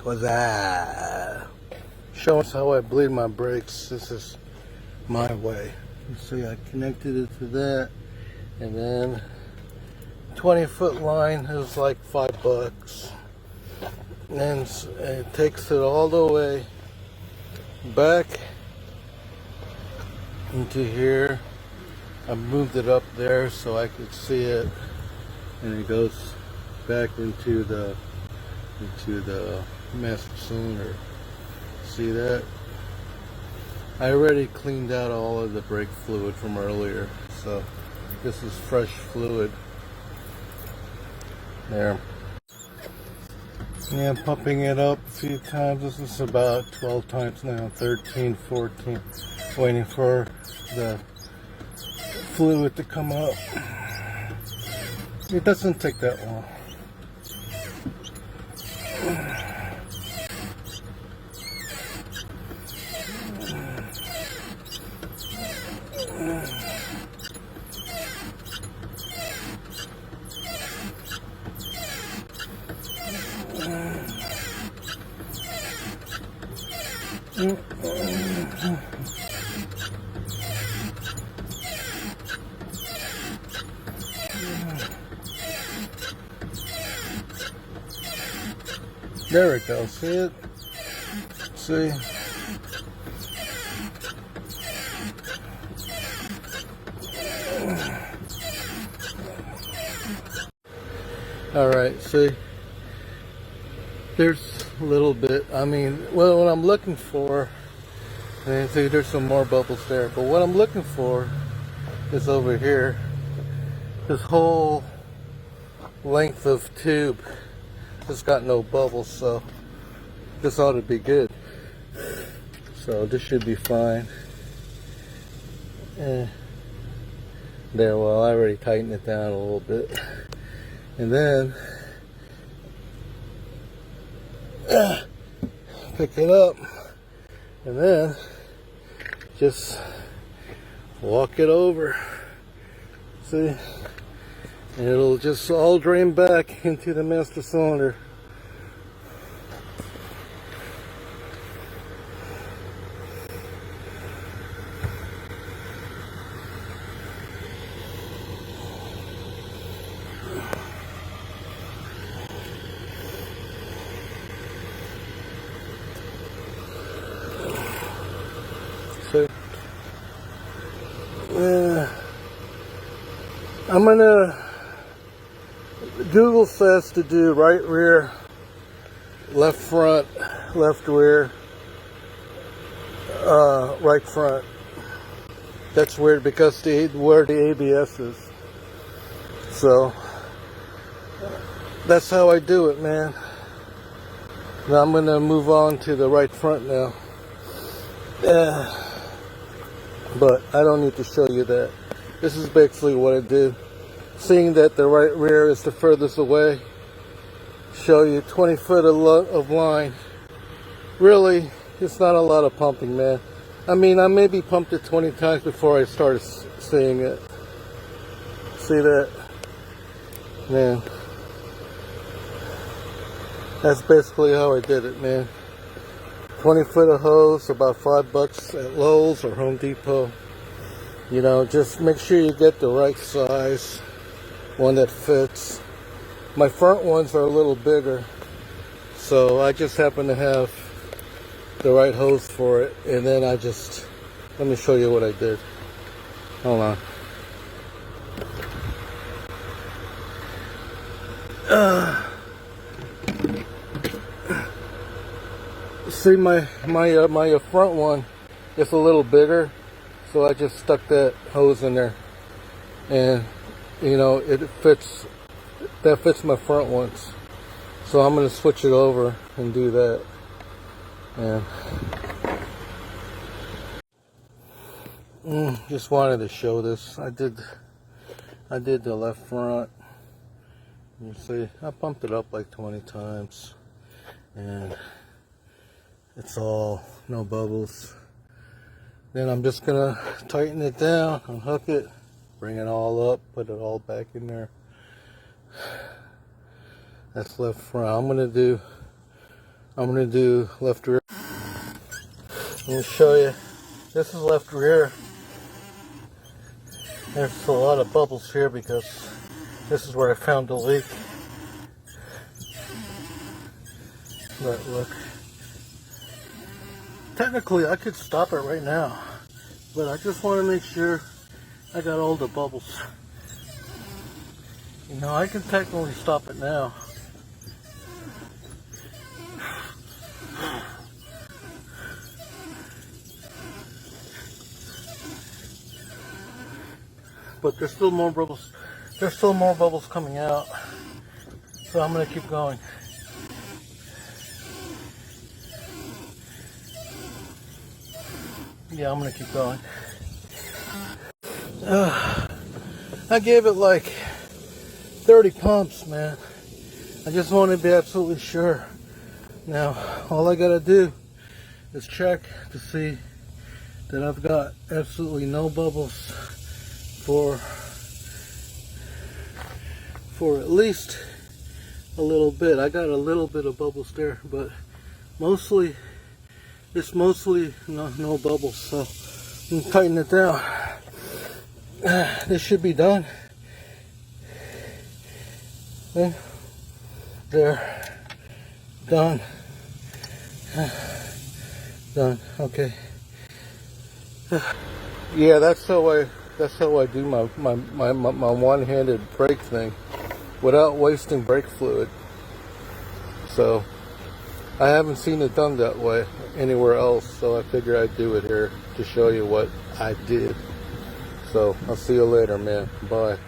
was that? Showing us how I bleed my brakes. This is my way. You see, I connected it to that, and then 20-foot line is like $5. And then it takes it all the way back into here. I moved it up there so I could see it, and it goes back into the master cylinder. See that? I already cleaned out all of the brake fluid from earlier, so this is fresh fluid. There. Yeah, I'm pumping it up a few times. This is about 12 times now, 13, 14. Waiting for the fluid to come up. It doesn't take that long. There it goes. See it? See? Alright, see? There's a little bit. I mean, well, what I'm looking for, and see, there's some more bubbles there, but what I'm looking for is over here. This whole length of tube has got no bubbles, so this ought to be good. So this should be fine. There, well, I already tightened it down a little bit. And then pick it up, and then just walk it over. See? And it'll just all drain back into the master cylinder. So, I'm gonna, Google says to do right rear, left front, left rear, right front. That's weird because where the ABS is. So that's how I do it, man. Now I'm gonna move on to the right front now. But I don't need to show you that. This is basically what I did. Seeing that the right rear is the furthest away, show you 20 foot of line. Really, it's not a lot of pumping, man. I mean, I maybe pumped it 20 times before I started seeing it. See that? Man. That's basically how I did it, man. 20 foot of hose, about $5 at Lowe's or Home Depot. You know, just make sure you get the right size, one that fits. My front ones are a little bigger, so I just happen to have the right hose for it. And then I just, let me show you what I did. Hold on. See, my front one is a little bigger, so I just stuck that hose in there, and you know, it fits. That fits my front ones, so I'm gonna switch it over and do that. And just wanted to show this. I did the left front. You see, I pumped it up like 20 times, and it's all no bubbles. Then I'm just gonna tighten it down, unhook it, bring it all up, put it all back in there. That's left front. I'm gonna do I'm gonna do left rear. I'm gonna show you. This is left rear. There's a lot of bubbles here because this is where I found the leak. But look. Technically, I could stop it right now, but I just want to make sure I got all the bubbles. You know, I can technically stop it now. But there's still more bubbles. There's still more bubbles coming out. So I'm gonna keep going. Yeah, I'm gonna keep going. I gave it like 30 pumps, man. I just want to be absolutely sure. Now, all I gotta do is check to see that I've got absolutely no bubbles for at least a little bit. I got a little bit of bubbles there, but mostly it's mostly no bubbles. So I'm gonna tighten it down. This should be done. There, done, done. Okay. Yeah, that's how I do my one-handed brake thing without wasting brake fluid. So I haven't seen it done that way anywhere else, so I figured I'd do it here to show you what I did. So I'll see you later, man. Bye.